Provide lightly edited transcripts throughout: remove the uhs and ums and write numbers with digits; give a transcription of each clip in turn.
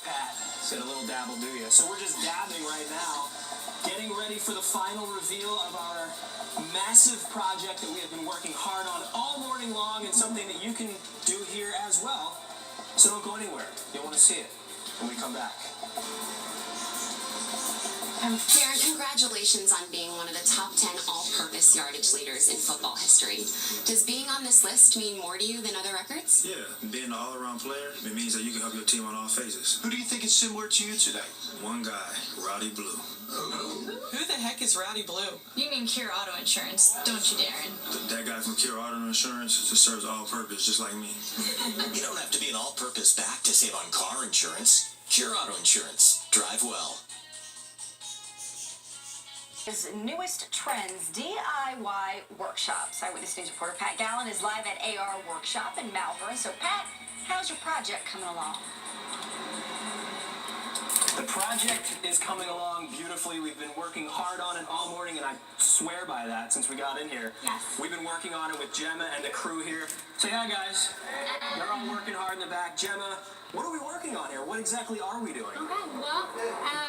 Pat said a little dabble, do you? So we're just dabbing right now, getting ready for the final reveal of our massive project that we have been working hard on all morning long, and something that you can do here as well. So don't go anywhere. You'll want to see it when we come back. Darren, congratulations on being one of the top 10 all-purpose yardage leaders in football history. Does being on this list mean more to you than other records? Yeah, being an all-around player, it means that you can help your team on all phases. Who do you think is similar to you today? One guy, Rowdy Blue. Who the heck is Rowdy Blue? You mean Cure Auto Insurance, don't you, Darren? That guy from Cure Auto Insurance just serves all-purpose, just like me. You don't have to be an all-purpose back to save on car insurance. Cure Auto Insurance. Drive well. His newest trends, DIY workshops. Eyewitness News reporter Pat Gallen is live at AR Workshop in Malvern. So, Pat, how's your project coming along? The project is coming along beautifully. We've been working hard on it all morning, and I swear by that since we got in here. Yes. We've been working on it with Gemma and the crew here. Say hi, guys. They're all working hard in the back. Gemma, what are we working on here? What exactly are we doing? Okay, well,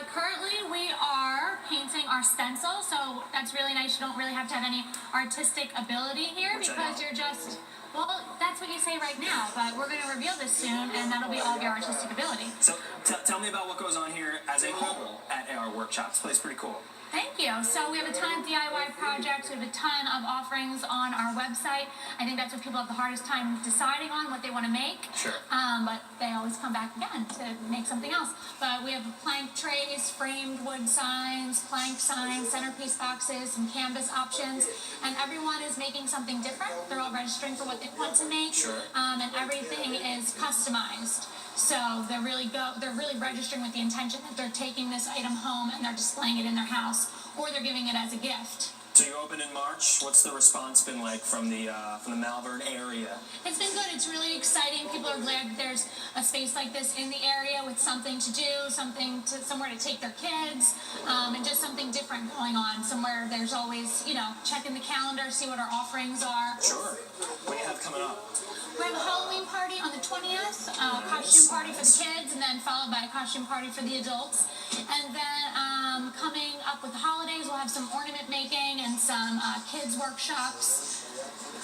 currently we are painting our stencil, so that's really nice. You don't really have to have any artistic ability here because you're just, well, that's what you say right now, but we're going to reveal this soon, and that'll be all of your artistic ability. So tell me about what goes on here as a whole at AR Workshops. This place is pretty cool. Thank you. So we have a ton of DIY projects. We have a ton of offerings on our website. I think that's what people have the hardest time deciding on, what they want to make. Sure. But they always come back again to make something else. But we have plank trays, framed wood signs, plank signs, centerpiece boxes, some canvas options. And everyone is making something different. They're all registering for what they want to make. Sure. And everything is customized. So they're really registering with the intention that they're taking this item home and they're displaying it in their house, or they're giving it as a gift. So you opened in March. What's the response been like from the Malvern area? It's been good. It's really exciting. People are glad that there's a space like this in the area with something to do, somewhere to take their kids, and just something different going on. Somewhere there's always, checking the calendar, see what our offerings are. Sure. What do you have coming up? We have a Halloween party on the 20th, costume party for the kids, and then followed by a costume party for the adults. And then coming up with the holidays, we'll have some ornament making and some kids workshops.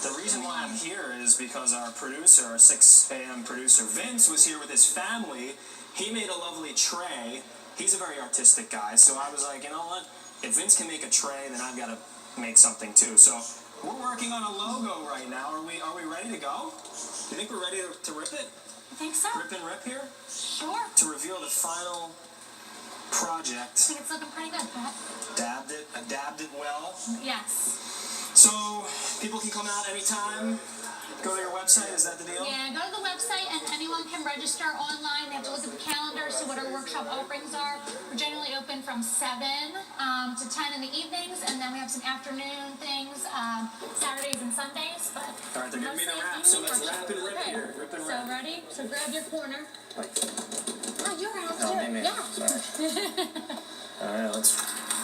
The reason why I'm here is because our producer, our 6 a.m. producer, Vince, was here with his family. He made a lovely tray. He's a very artistic guy, so I was like, you know what? If Vince can make a tray, then I've got to make something too. So we're working on a logo right now. Are we ready to go? Do you think we're ready to rip it? I think so. Rip and rip here? Sure. To reveal the final project. I think it's looking pretty good, Pat. Dabbed it well. Yes. So people can come out anytime. Go to your website, is that the deal? Yeah, go to the website and anyone can register online. They have to look at the calendar, see what our workshop offerings are. We're generally open from 7 to 10 in the evenings, and then we have some afternoon things, Saturdays and Sundays. But all right, they're giving me the wrap, so let's wrap and rip here. Rip and so rip. ready? So grab your corner. Oh, you're out Oh, too. me. Yeah. Sorry. All right, let's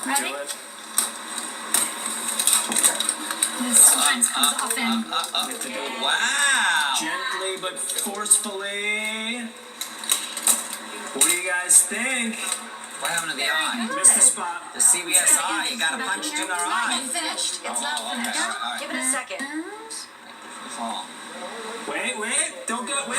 Ready? do it. This sometimes comes off in. Wow! Gently but forcefully. What do you guys think? What happened to the eye? Missed the spot. The CBS eye. You got a punch in our eye. It's finished. It's not okay. finished. All right. Give it a second. Oh. Wait. Don't go. Wait.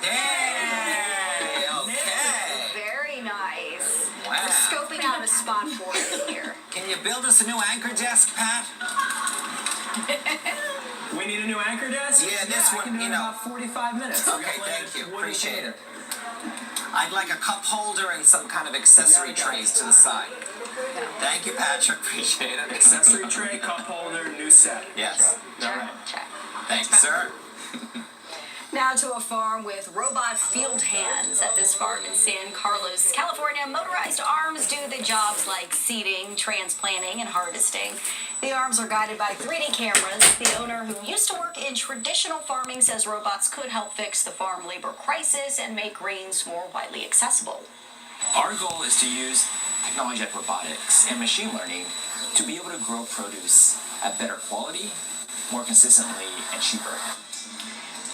Hey, okay. Very nice. Wow. We're scoping out a spot for it here. Can you build us a new anchor desk, Pat? We need a new anchor desk? Yeah, this I one, can do it in about 45 minutes. Okay, thank you. Appreciate it. I'd like a cup holder and some kind of accessory trays to the side. Thank you, Patrick. Appreciate it. Accessory tray, cup holder, new set. Yes. All right. Check. Thank you, sir. Now to a farm with robot field hands. At this farm in San Carlos, California, motorized arms do the jobs like seeding, transplanting, and harvesting. The arms are guided by 3D cameras. The owner, who used to work in traditional farming, says robots could help fix the farm labor crisis and make grains more widely accessible. Our goal is to use technology like robotics and machine learning to be able to grow produce at better quality, more consistently, and cheaper.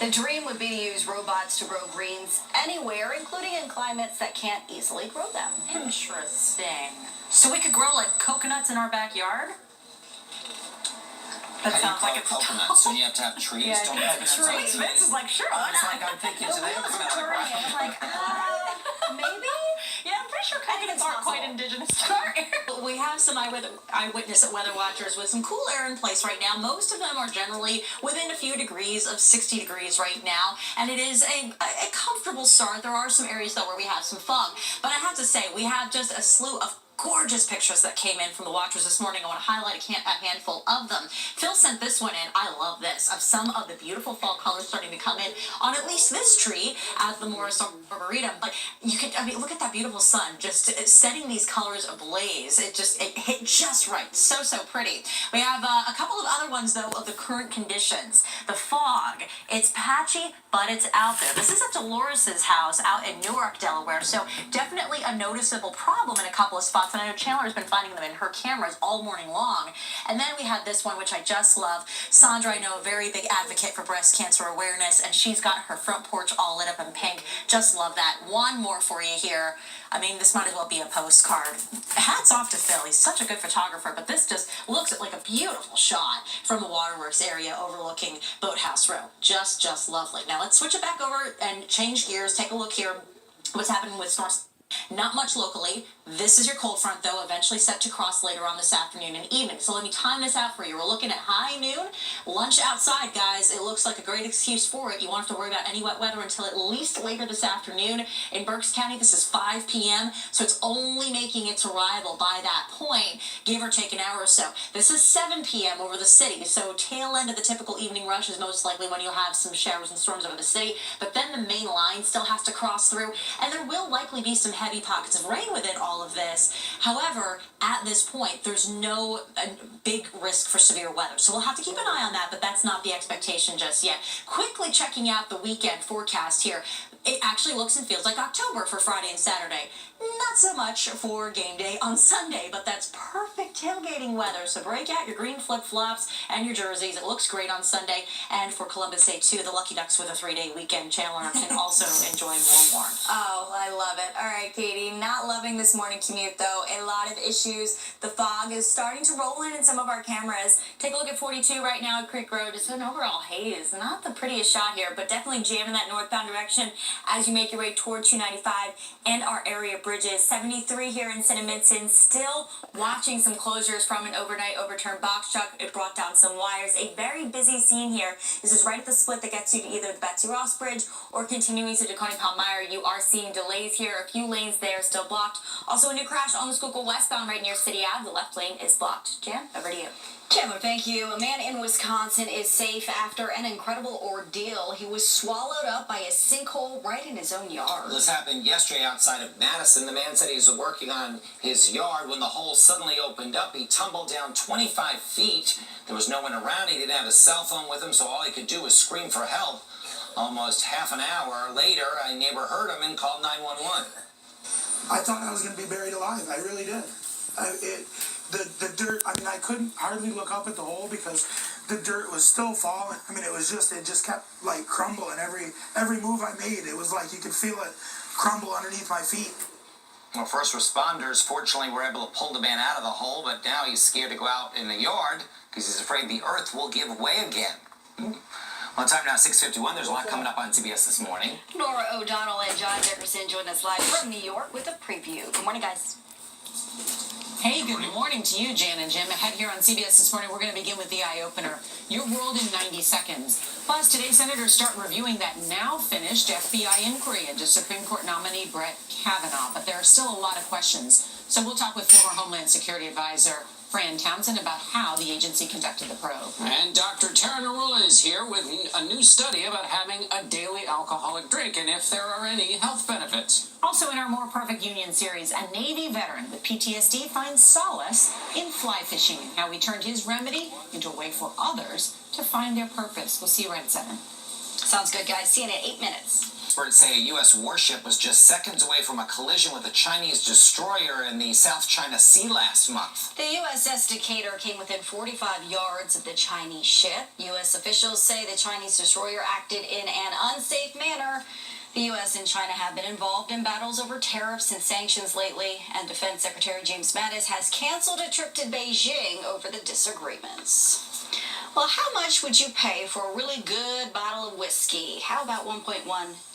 The dream would be to use robots to grow greens anywhere, including in climates that can't easily grow them. Interesting. So we could grow like coconuts in our backyard? That How sounds do you like grow it's coconuts? So you have to have trees. Yeah, Don't you have coconuts trees. on Vince is like, sure, I why was not? like, I'm thinking The today. wheels It's are not turning. like, I'm like, maybe? Yeah, I'm pretty sure coconuts it's aren't quite possible. indigenous to our area. We have some eyewitness weather watchers with some cool air in place right now. Most of them are generally within a few degrees of 60 degrees right now, and it is a comfortable start. There are some areas though where we have some fog, but I have to say we have just a slew of gorgeous pictures that came in from the watchers this morning. I want to highlight a handful of them. Phil sent this one in. I love this, of some of the beautiful fall colors starting to come in on at least this tree at the Morris Arboretum. But you could, I mean, look at that beautiful sun just setting these colors ablaze. It hit just right. So pretty. We have a couple of other ones though of the current conditions. The fog. It's patchy, but it's out there. This is at Dolores's house out in Newark, Delaware. So definitely a noticeable problem in a couple of spots. And I know Chandler has been finding them in her cameras all morning long. And then we had this one, which I just love. Sandra, I know, a very big advocate for breast cancer awareness, and she's got her front porch all lit up in pink. Just love that. One more for you here. I mean, this might as well be a postcard. Hats off to Phil. He's such a good photographer, but this just looks like a beautiful shot from the waterworks area overlooking Boathouse Row. Just lovely. Now let's switch it back over and change gears. Take a look here. What's happening with storms? Not much locally. This is your cold front, though, eventually set to cross later on this afternoon and evening. So let me time this out for you. We're looking at high noon. Lunch outside, guys. It looks like a great excuse for it. You won't have to worry about any wet weather until at least later this afternoon. In Berks County, this is 5 p.m., so it's only making its arrival by that point, give or take an hour or so. This is 7 p.m. over the city, so tail end of the typical evening rush is most likely when you'll have some showers and storms over the city, but then the main line still has to cross through, and there will likely be some heavy pockets of rain within all of this. However, at this point, there's no big risk for severe weather. So we'll have to keep an eye on that, but that's not the expectation just yet. Quickly checking out the weekend forecast here. It actually looks and feels like October for Friday and Saturday. Not so much for game day on Sunday, but that's perfect tailgating weather. So break out your green flip-flops and your jerseys. It looks great on Sunday. And for Columbus Day, too, the Lucky Ducks with a 3-day weekend. Chandler can also enjoy more warmth. Oh, I love it. All right, Katie. Not loving this morning commute, though. A lot of issues. The fog is starting to roll in some of our cameras. Take a look at 42 right now at Creek Road. Just an overall haze. Not the prettiest shot here, but definitely jamming that northbound direction as you make your way toward 295 and our area bridges. 73 here in Cinnaminson. Still watching some closures from an overnight overturned box truck. It brought down some wires. A very busy scene here. This is right at the split that gets you to either the Betsy Ross Bridge or continuing to DeConey Palmyra. You are seeing delays here. A few lanes there still blocked. Also a new crash on the Schuylkill westbound right near City Ave. The left lane is blocked. Jan, over to you. Chandler, thank you. A man in Wisconsin is safe after an incredible ordeal. He was swallowed up by a sinkhole right in his own yard. This happened yesterday outside of Madison. The man said he was working on his yard when the hole suddenly opened up. He tumbled down 25 feet. There was no one around. He didn't have a cell phone with him, so all he could do was scream for help. Almost half an hour later, a neighbor heard him and called 911. I thought I was going to be buried alive. I really did. The dirt, I mean, I couldn't hardly look up at the hole because the dirt was still falling. I mean, it just kept like crumbling. Every move I made, it was like you could feel it crumble underneath my feet. Well, first responders fortunately were able to pull the man out of the hole, but now he's scared to go out in the yard because he's afraid the earth will give way again. Well, time now 6:51. There's a lot coming up on CBS this morning. Nora O'Donnell and John Dickerson join us live from New York with a preview. Good morning, guys. Hey, good morning to you, Jan and Jim. Ahead here on CBS this morning, we're going to begin with the eye-opener, your world in 90 seconds. Plus, today, senators start reviewing that now-finished FBI inquiry into Supreme Court nominee Brett Kavanaugh. But there are still a lot of questions. So we'll talk with former Homeland Security Advisor Fran Townsend about how the agency conducted the probe. And Dr. Tara Narula is here with a new study about having a daily alcoholic drink and if there are any health benefits. Also in our More Perfect Union series, a Navy veteran with PTSD finds solace in fly fishing and how he turned his remedy into a way for others to find their purpose. We'll see you right at 7. Sounds good, guys. See you in 8 minutes. Experts say a U.S. warship was just seconds away from a collision with a Chinese destroyer in the South China Sea last month. The USS Decatur came within 45 yards of the Chinese ship. U.S. officials say the Chinese destroyer acted in an unsafe manner. The U.S. and China have been involved in battles over tariffs and sanctions lately, and Defense Secretary James Mattis has canceled a trip to Beijing over the disagreements. Well, how much would you pay for a really good bottle of whiskey? How about $1.1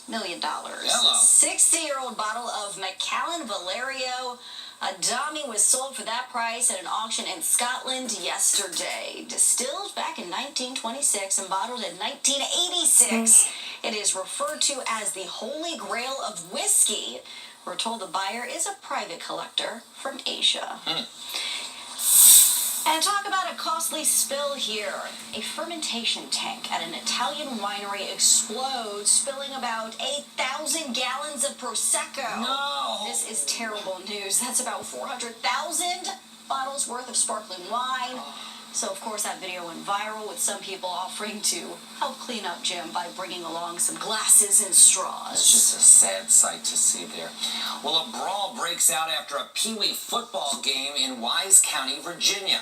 million? Hello. A 60-year-old bottle of Macallan Valerio. A dummy was sold for that price at an auction in Scotland yesterday. Distilled back in 1926 and bottled in 1986, it is referred to as the Holy Grail of whiskey. We're told the buyer is a private collector from Asia. And talk about a costly spill here. A fermentation tank at an Italian winery explodes, spilling about 8,000 gallons of Prosecco. No! This is terrible news. That's about 400,000 bottles worth of sparkling wine. So, of course, that video went viral with some people offering to help clean up Jim by bringing along some glasses and straws. It's just a sad sight to see there. Well, a brawl breaks out after a Pee-wee football game in Wise County, Virginia.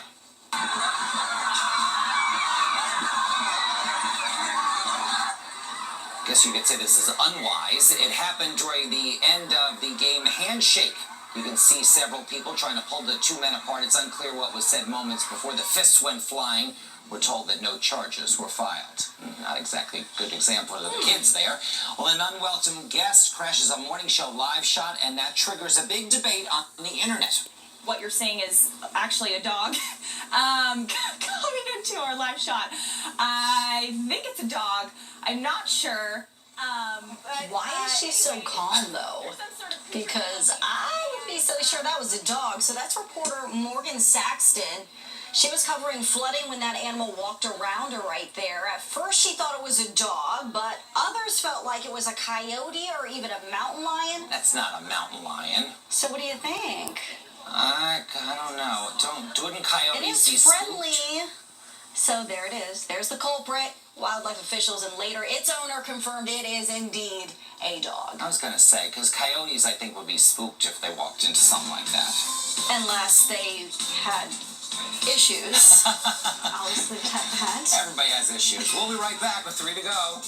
Guess you could say this is unwise. It happened during the end of the game handshake. You can see several people trying to pull the two men apart. It's unclear what was said moments before the fists went flying. We're told that no charges were filed. Not exactly a good example of the kids there. Well, an unwelcome guest crashes a morning show live shot, and that triggers a big debate on the internet. What you're seeing is actually a dog coming into our live shot. I think it's a dog. I'm not sure. Why is she so calm, though? Because I would be so sure that was a dog. So that's reporter Morgan Saxton. She was covering flooding when that animal walked around her right there. At first, she thought it was a dog, but others felt like it was a coyote or even a mountain lion. That's not a mountain lion. So what do you think? I don't know. Wouldn't coyotes It is be friendly. spooked? So there it is. There's the culprit. Wildlife officials and later its owner confirmed it is indeed a dog. I was going to say, because coyotes, I think, would be spooked if they walked into something like that. Unless they had issues. I'll just leave it at that. Everybody has issues. We'll be right back with 3 to go.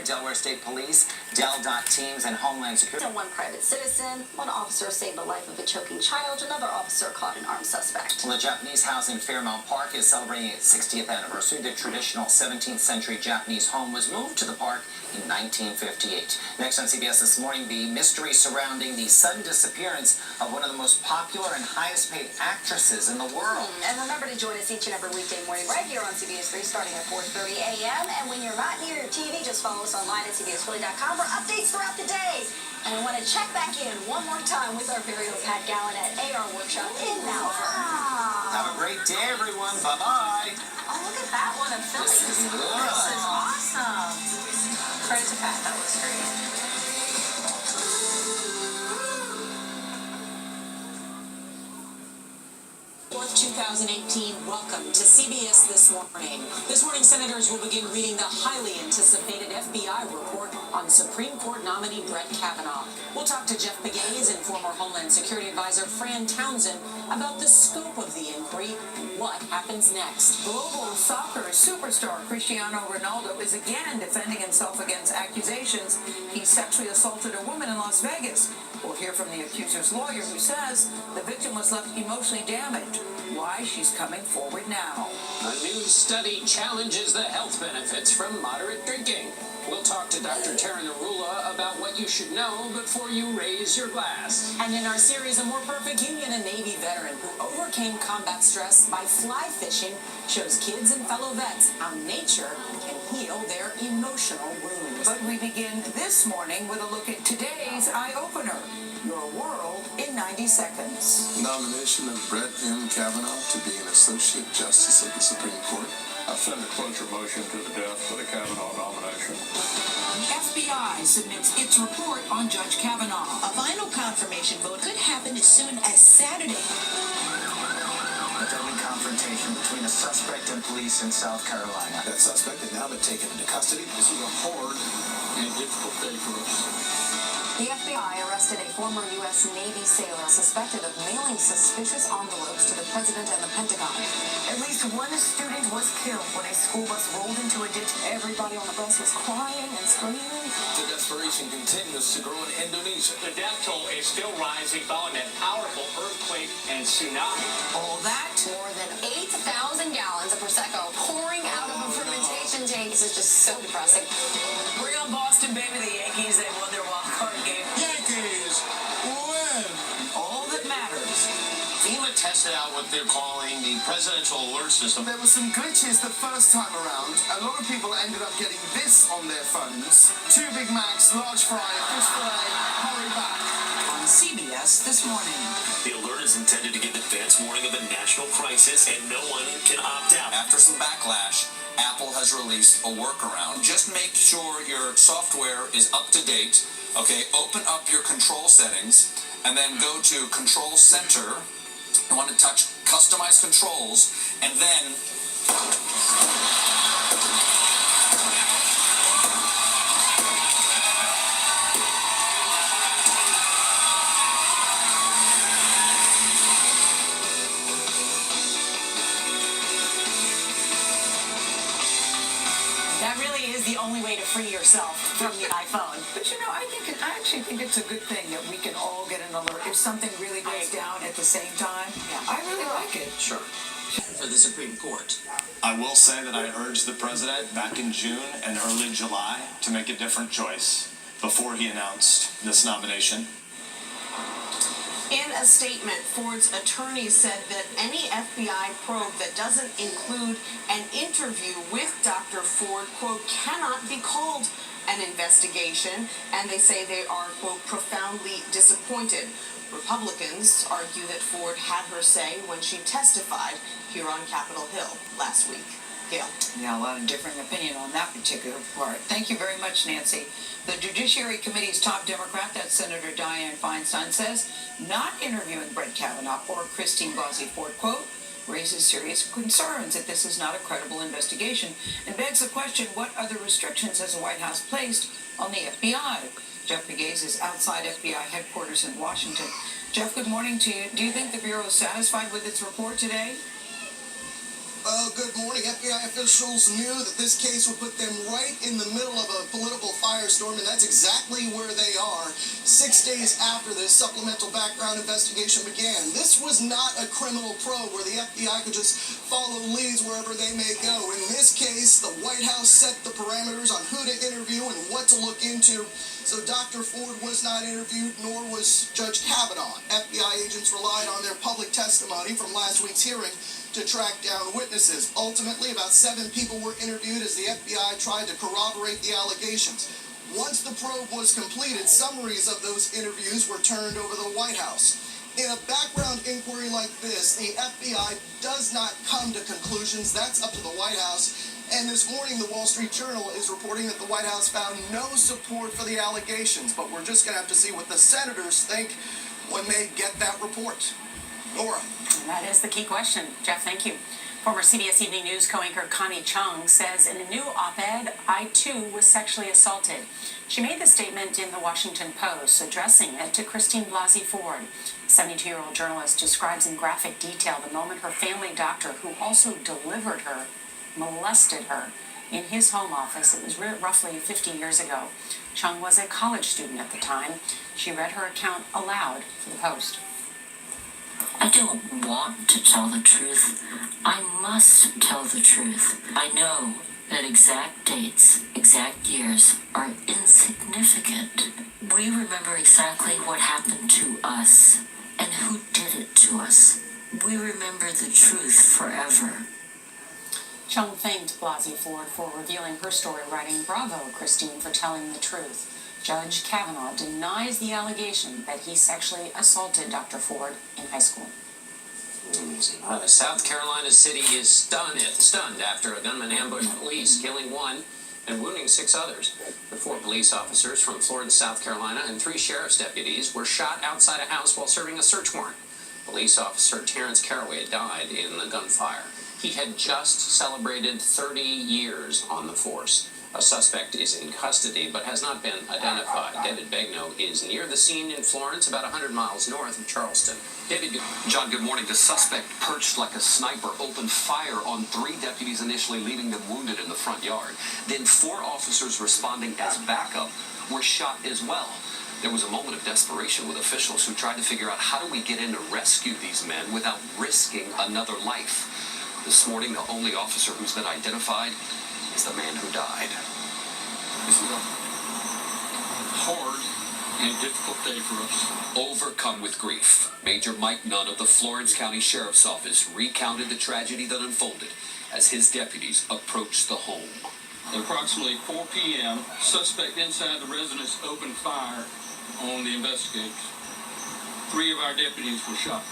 Delaware State Police, Del.Dot teams, and Homeland Security. One private citizen, one officer saved the life of a choking child, another officer caught an armed suspect. Well, the Japanese house in Fairmount Park is celebrating its 60th anniversary. The traditional 17th century Japanese home was moved to the park in 1958. Next on CBS This Morning, the mystery surrounding the sudden disappearance of one of the most popular and highest paid actresses in the world. And remember to join us each and every weekday morning right here on CBS 3 starting at 4:30 a.m. And when you're not near your TV, just follow us online at CBSPhilly.com for updates throughout the day. And we want to check back in one more time with our very own Pat Gallen at AR Workshop in Malvern. Have a great day, everyone. Bye-bye. Oh, look at that one of Philly. This is good. This is awesome. Credit to Pat. That was great. 2018, welcome to CBS This Morning. This morning, senators will begin reading the highly anticipated FBI report on Supreme Court nominee Brett Kavanaugh. We'll talk to Jeff Pegues and former Homeland Security Advisor Fran Townsend about the scope of the inquiry and what happens next. Global soccer superstar Cristiano Ronaldo is again defending himself against accusations he sexually assaulted a woman in Las Vegas. We'll hear from the accuser's lawyer who says the victim was left emotionally damaged. Why she's coming forward now. A new study challenges the health benefits from moderate drinking. We'll talk to Dr. Tara Narula about what you should know before you raise your glass. And in our series, A More Perfect Union, a Navy veteran who overcame combat stress by fly fishing shows kids and fellow vets how nature can heal their emotional wounds. But we begin this morning with a look at today's eye-opener. Your world in 90 seconds. Nomination of Brett M. Kavanaugh to be an Associate Justice of the Supreme Court. I send a cloture motion to the death for the Kavanaugh nomination. FBI submits its report on Judge Kavanaugh. A final confirmation vote could happen as soon as Saturday. a deadly confrontation between a suspect and police in South Carolina. That suspect has now been taken into custody. This is a hard and difficult day for us. The FBI arrested a former U.S. Navy sailor suspected of mailing suspicious envelopes to the president and the Pentagon. At least one student was killed when a school bus rolled into a ditch. Everybody on the bus was crying and screaming. The desperation continues to grow in Indonesia. The death toll is still rising following that powerful earthquake and tsunami. All that More than 8,000 gallons of Prosecco pouring out of a fermentation tank. This is just so depressing. Bring on Boston, baby. The Yankees, they won their wild card game. Yankees win! All that matters. FEMA tested out what they're calling the presidential alert system. There were some glitches the first time around. A lot of people ended up getting this on their phones. 2 Big Macs, large fry, fish fillet, hurry back. On CBS this morning. The alert is intended to give advance warning of a national crisis, and no one can opt out. After some backlash, Apple has released a workaround. Just make sure your software is up to date. Okay, open up your control settings and then go to Control Center. You want to touch Customize Controls and then That really is the only way to free yourself from the iPhone. But you know, I actually think it's a good thing that we can all get an alert if something really goes down at the same time. Yeah. I really like it. Sure. For the Supreme Court. I will say that I urged the president back in June and early July to make a different choice before he announced this nomination. In a statement, Ford's attorneys said that any FBI probe that doesn't include an interview with Dr. Ford, quote, cannot be called an investigation, and they say they are, quote, profoundly disappointed. Republicans argue that Ford had her say when she testified here on Capitol Hill last week. Gail. Yeah, a lot of differing opinion on that particular part. Thank you very much, Nancy. The Judiciary Committee's top Democrat, that's Senator Dianne Feinstein, says not interviewing Brett Kavanaugh or Christine Blasey Ford, quote, raises serious concerns that this is not a credible investigation and begs the question, what other restrictions has the White House placed on the FBI? Jeff Pegues is outside FBI headquarters in Washington. Jeff, good morning to you. Do you think the Bureau is satisfied with its report today? Good morning. FBI officials knew that this case would put them right in the middle of a political firestorm, and that's exactly where they are 6 days after this supplemental background investigation began. This was not a criminal probe where the FBI could just follow leads wherever they may go. In this case, the White House set the parameters on who to interview and what to look into. So Dr. Ford was not interviewed, nor was Judge Kavanaugh. FBI agents relied on their public testimony from last week's hearing to track down witnesses. Ultimately, about 7 people were interviewed as the FBI tried to corroborate the allegations. Once the probe was completed, summaries of those interviews were turned over to the White House. In a background inquiry like this, the FBI does not come to conclusions. That's up to the White House. And this morning, the Wall Street Journal is reporting that the White House found no support for the allegations. But we're just going to have to see what the senators think when they get that report. Laura. That is the key question. Jeff, thank you. Former CBS Evening News co-anchor Connie Chung says in a new op-ed, I too was sexually assaulted. She made the statement in the Washington Post, addressing it to Christine Blasey Ford. A 72-year-old journalist describes in graphic detail the moment her family doctor, who also delivered her, molested her in his home office. It was roughly 50 years ago. Chung was a college student at the time. She read her account aloud for the Post. I don't want to tell the truth. I must tell the truth. I know that exact dates, exact years are insignificant. We remember exactly what happened to us and who did it to us. We remember the truth forever. Chung thanked Blasey Ford for revealing her story, writing, "Bravo, Christine, for telling the truth." Judge Kavanaugh denies the allegation that he sexually assaulted Dr. Ford in high school. South Carolina City is stunned after a gunman ambushed police, killing 1 and wounding 6 others. The 4 police officers from Florence, South Carolina, and 3 sheriff's deputies were shot outside a house while serving a search warrant. Police officer Terrence Caraway died in the gunfire. He had just celebrated 30 years on the force. A suspect is in custody but has not been identified. David Begnaud is near the scene in Florence, about 100 miles north of Charleston. David, John, good morning. The suspect, perched like a sniper, opened fire on 3 deputies initially, leaving them wounded in the front yard. Then 4 officers responding as backup were shot as well. There was a moment of desperation with officials who tried to figure out how do we get in to rescue these men without risking another life. This morning, the only officer who's been identified is the man who died. This is a hard and difficult day for us. Overcome with grief, Major Mike Nunn of the Florence County Sheriff's Office recounted the tragedy that unfolded as his deputies approached the home. At approximately 4 p.m., suspect inside the residence opened fire on the investigators. 3 of our deputies were shot.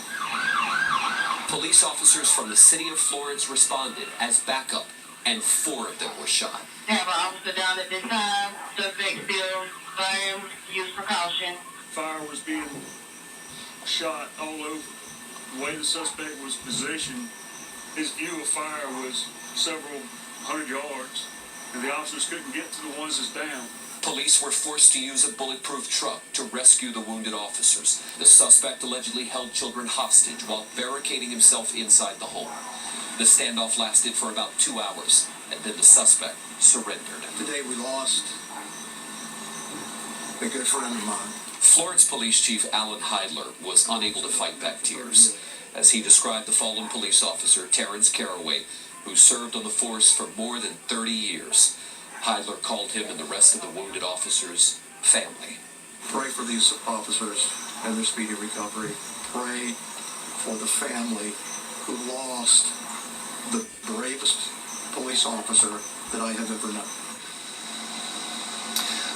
Police officers from the city of Florence responded as backup, and 4 of them were shot. Have an officer down at this time. Suspect still firing. Use precaution. Fire was being shot all over. The way the suspect was positioned, his view of fire was several hundred yards, and the officers couldn't get to the ones that's down. Police were forced to use a bulletproof truck to rescue the wounded officers. The suspect allegedly held children hostage while barricading himself inside the home. The standoff lasted for about 2 hours, and then the suspect surrendered. Today we lost a good friend of mine. Florence Police Chief Alan Heidler was unable to fight back tears as he described the fallen police officer Terrence Caraway, who served on the force for more than 30 years. Heidler called him and the rest of the wounded officers family. Pray for these officers and their speedy recovery. Pray for the family who lost the bravest police officer that I have ever known.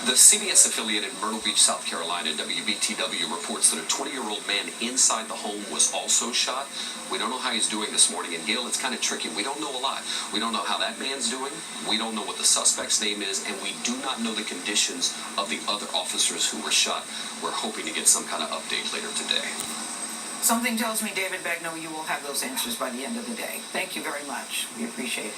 The CBS-affiliated Myrtle Beach, South Carolina, WBTW reports that a 20-year-old man inside the home was also shot. We don't know how he's doing this morning. And Gail, it's kind of tricky. We don't know a lot. We don't know how that man's doing. We don't know what the suspect's name is. And we do not know the conditions of the other officers who were shot. We're hoping to get some kind of update later today. Something tells me, David Begnaud, you will have those answers by the end of the day. Thank you very much. We appreciate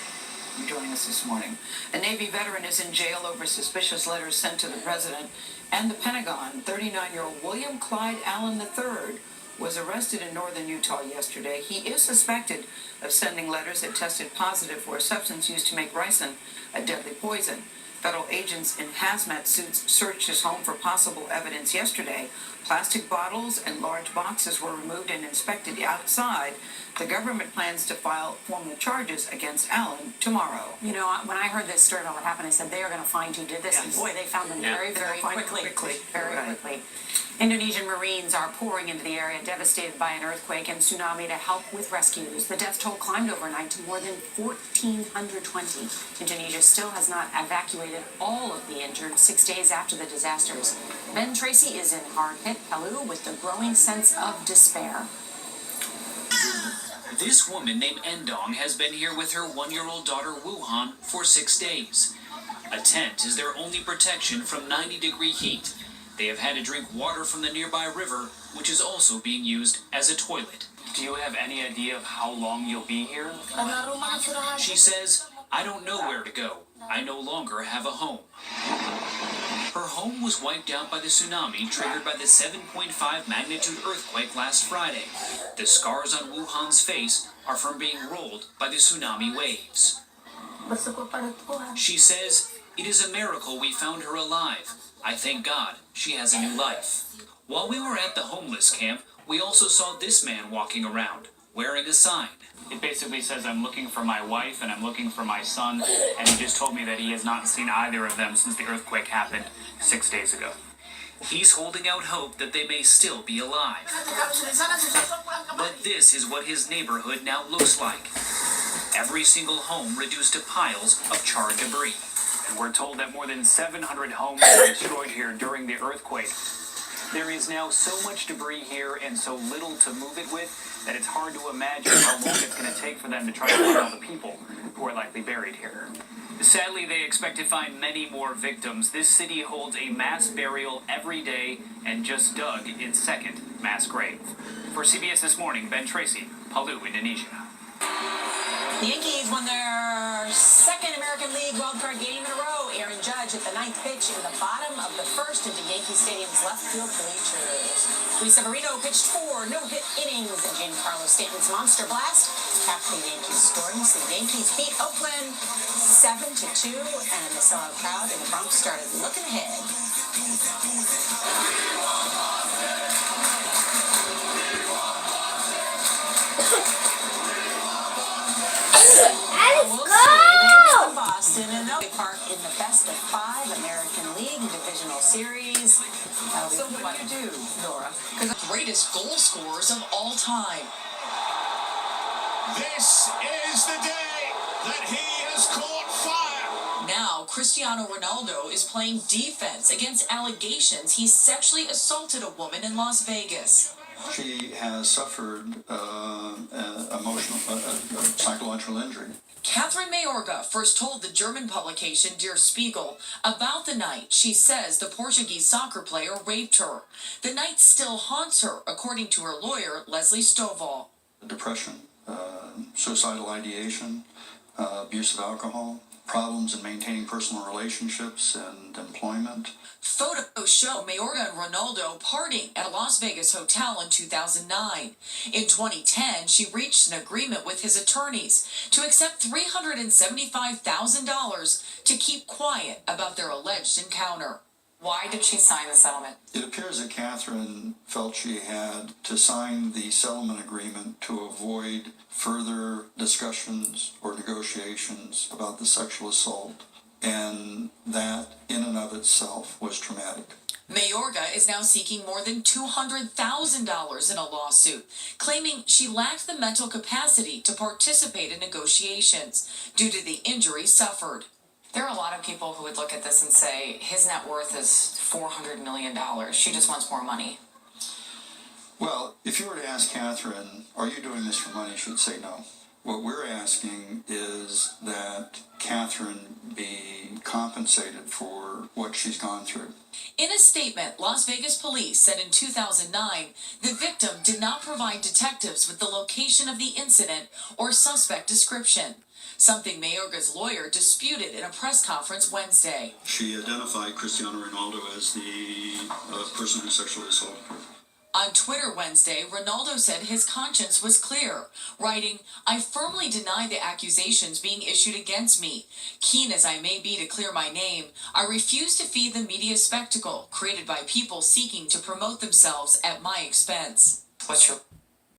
you joining us this morning. A Navy veteran is in jail over suspicious letters sent to the president and the Pentagon. 39-year-old William Clyde Allen III was arrested in northern Utah yesterday. He is suspected of sending letters that tested positive for a substance used to make ricin, a deadly poison. Federal agents in hazmat suits searched his home for possible evidence yesterday. Plastic bottles and large boxes were removed and inspected outside. The government plans to file formal charges against Allen tomorrow. You know, when I heard this story about what happened, I said they are going to find who did this. Yes. And boy, they found them very, very quickly. Very Right. quickly. Indonesian Marines are pouring into the area devastated by an earthquake and tsunami to help with rescues. The death toll climbed overnight to more than 1,420. Indonesia still has not evacuated all of the injured 6 days after the disasters. Ben Tracy is in hard-hit Palu with the growing sense of despair. This woman named Endong has been here with her 1-year-old daughter Wuhan for 6 days. A tent is their only protection from 90-degree heat. They have had to drink water from the nearby river, which is also being used as a toilet. Do you have any idea of how long you'll be here? She says, I don't know where to go. I no longer have a home. Her home was wiped out by the tsunami triggered by the 7.5 magnitude earthquake last Friday. The scars on Wuhan's face are from being rolled by the tsunami waves. She says, it is a miracle we found her alive. I thank God she has a new life. While we were at the homeless camp, we also saw this man walking around, wearing a sign. It basically says, I'm looking for my wife and I'm looking for my son, and he just told me that he has not seen either of them since the earthquake happened 6 days ago. He's holding out hope that they may still be alive. But this is what his neighborhood now looks like. Every single home reduced to piles of charred debris. And we're told that more than 700 homes were destroyed here during the earthquake. There is now so much debris here and so little to move it with that it's hard to imagine how long it's going to take for them to try to find all the people who are likely buried here. Sadly, they expect to find many more victims. This city holds a mass burial every day and just dug its second mass grave. For CBS This Morning, Ben Tracy, Palu, Indonesia. The Yankees won their second American League wildcard game in a row. Aaron Judge at the ninth pitch in the bottom of the first into Yankee Stadium's left field bleachers. Luis Severino pitched 4 no-hit innings in Giancarlo Stanton's monster blast. Capped the Yankees scoring. So the Yankees beat Oakland 7-2, and the sellout crowd in the Bronx started looking ahead. Let's go! Boston and they'll park in the best of 5 American League divisional series. So what do you do, Nora? The greatest goal scorers of all time. This is the day that he has caught fire. Now, Cristiano Ronaldo is playing defense against allegations he sexually assaulted a woman in Las Vegas. She has suffered psychological injury. Catherine Mayorga first told the German publication Der Spiegel about the night she says the Portuguese soccer player raped her. The night still haunts her, according to her lawyer, Leslie Stovall. Depression, suicidal ideation, abuse of alcohol, problems in maintaining personal relationships and employment. Photos show Mayorga and Ronaldo partying at a Las Vegas hotel in 2009. In 2010, she reached an agreement with his attorneys to accept $375,000 to keep quiet about their alleged encounter. Why did she sign the settlement? It appears that Catherine felt she had to sign the settlement agreement to avoid further discussions or negotiations about the sexual assault, and that in and of itself was traumatic. Mayorga is now seeking more than $200,000 in a lawsuit, claiming she lacked the mental capacity to participate in negotiations due to the injury suffered. There are a lot of people who would look at this and say his net worth is $400 million. She just wants more money. Well, if you were to ask Catherine, are you doing this for money, she'd say no. What we're asking is that Catherine be compensated for what she's gone through. In a statement, Las Vegas police said in 2009, the victim did not provide detectives with the location of the incident or suspect description, something Mayorga's lawyer disputed in a press conference Wednesday. She identified Cristiano Ronaldo as the person who sexually assaulted her. On Twitter Wednesday, Ronaldo said his conscience was clear, writing, "I firmly deny the accusations being issued against me. Keen as I may be to clear my name, I refuse to feed the media spectacle created by people seeking to promote themselves at my expense." What's your